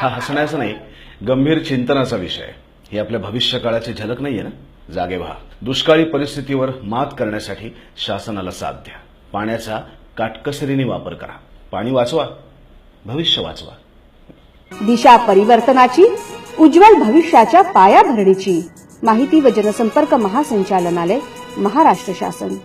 हा हसण्याचा नाही, गंभीर चिंतनाचा विषय. ही आपल्या भविष्यकाळाची झलक नाहीये ना? जागे व्हा. दुष्काळी परिस्थितीवर मात करण्यासाठी शासनाला साथ द्या. पाण्याचा काटकसरीने वापर करा. पाणी वाचवा, भविष्य वाचवा. दिशा परिवर्तनाची, उज्ज्वल भविष्याच्या पायाभरणीची. माहिती व जनसंपर्क महासंचालनालय, महाराष्ट्र शासन.